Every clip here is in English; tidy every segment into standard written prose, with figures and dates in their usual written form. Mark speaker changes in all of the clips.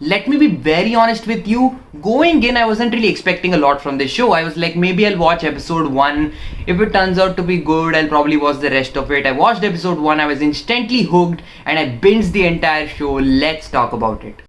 Speaker 1: Let me be very honest with you. Going in, I wasn't really expecting a lot from this show. I was like, maybe I'll watch episode 1. If it turns out to be good, I'll probably watch the rest of it. I watched episode 1, I was instantly hooked, and I binged the entire show. Let's talk about it.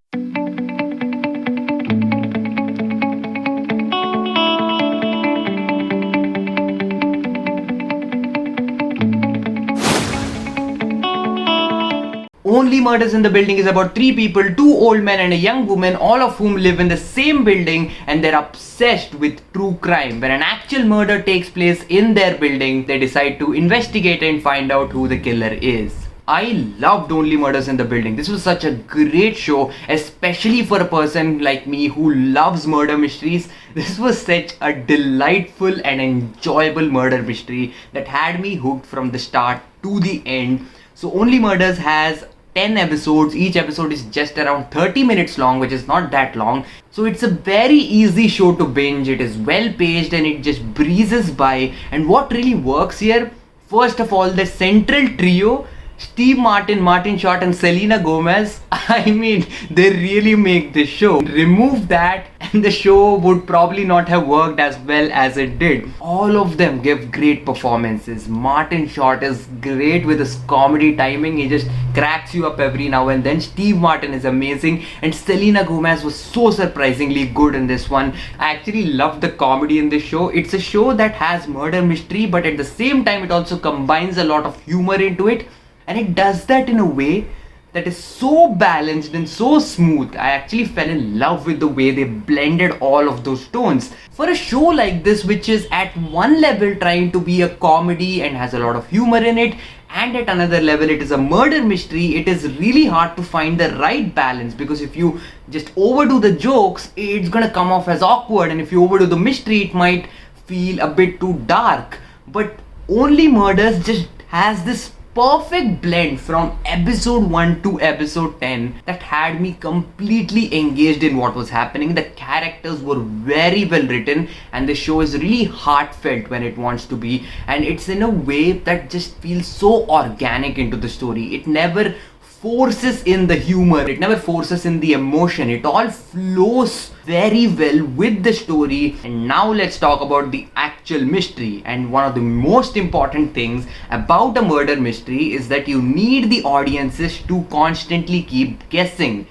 Speaker 1: Only Murders in the Building is about 3 people, 2 old men and a young woman, all of whom live in the same building, and they're obsessed with true crime. When an actual murder takes place in their building, they decide to investigate and find out who the killer is. I loved Only Murders in the Building. This was such a great show, especially for a person like me who loves murder mysteries. This was such a delightful and enjoyable murder mystery that had me hooked from the start to the end. So Only Murders has 10 episodes. Each episode is just around 30 minutes long, which is not that long. So it's a very easy show to binge. It is well paced and it just breezes by. And what really works here, first of all, the central trio, Steve Martin, Martin Short and Selena Gomez, I mean, they really make this show. Remove that and the show would probably not have worked as well as it did. All of them give great performances. Martin Short is great with his comedy timing. He just cracks you up every now and then. Steve Martin is amazing, and Selena Gomez was so surprisingly good in this one. I actually loved the comedy in this show. It's a show that has murder mystery, but at the same time it also combines a lot of humor into it. And it does that in a way that is so balanced and so smooth. I actually fell in love with the way they blended all of those tones. For a show like this, which is at one level trying to be a comedy and has a lot of humor in it, and at another level it is a murder mystery, it is really hard to find the right balance, because if you just overdo the jokes, it's gonna come off as awkward, and if you overdo the mystery, it might feel a bit too dark. But Only Murders just has this perfect blend from episode 1 to episode 10 that had me completely engaged in what was happening. The characters were very well written and the show is really heartfelt when it wants to be, and it's in a way that just feels so organic into the story. It never forces in the humor, it never forces in the emotion. It all flows very well with the story. And now let's talk about the actual mystery. And one of the most important things about a murder mystery is that you need the audiences to constantly keep guessing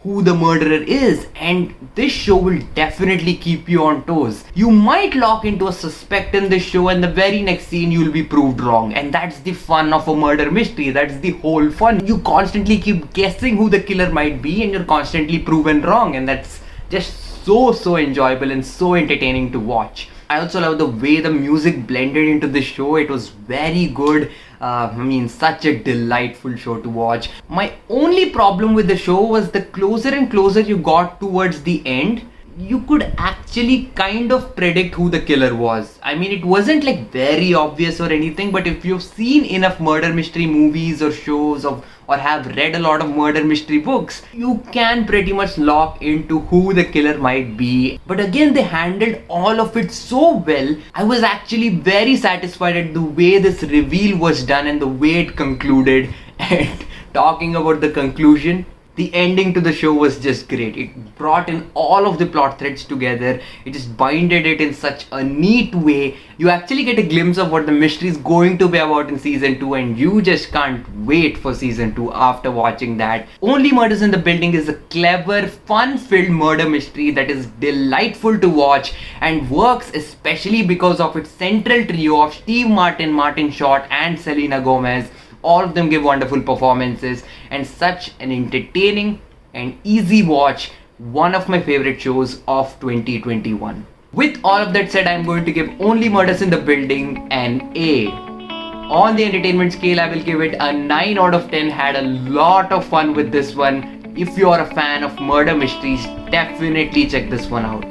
Speaker 1: who the murderer is, and this show will definitely keep you on toes. You might lock into a suspect in this show and the very next scene you'll be proved wrong, and that's the fun of a murder mystery. That's the whole fun. You constantly keep guessing who the killer might be and you're constantly proven wrong, and that's just so enjoyable and so entertaining to watch. I also love the way the music blended into the show. It was very good. Such a delightful show to watch. My only problem with the show was the closer and closer you got towards the end, you could actually kind of predict who the killer was. I mean, it wasn't like very obvious or anything, but if you've seen enough murder mystery movies or shows or have read a lot of murder mystery books, you can pretty much lock into who the killer might be. But again, they handled all of it so well. I was actually very satisfied at the way this reveal was done and the way it concluded. And talking about the conclusion, the ending to the show was just great. It brought in all of the plot threads together. It just binded it in such a neat way. You actually get a glimpse of what the mystery is going to be about in season 2, and you just can't wait for season 2 after watching that. Only Murders in the Building is a clever, fun-filled murder mystery that is delightful to watch and works especially because of its central trio of Steve Martin, Martin Short and Selena Gomez. All of them give wonderful performances and such an entertaining and easy watch. One of my favorite shows of 2021. With all of that said, I'm going to give Only Murders in the Building an A. On the entertainment scale, I will give it a 9 out of 10. Had a lot of fun with this one. If you're a fan of murder mysteries, definitely check this one out.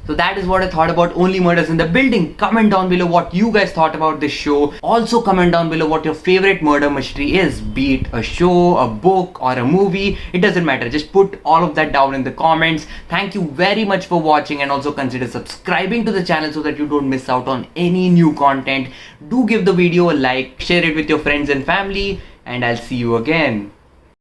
Speaker 1: So that is what I thought about Only Murders in the Building. Comment down below what you guys thought about this show. Also comment down below what your favorite murder mystery is. Be it a show, a book or a movie. It doesn't matter. Just put all of that down in the comments. Thank you very much for watching, and also consider subscribing to the channel so that you don't miss out on any new content. Do give the video a like, share it with your friends and family, and I'll see you again.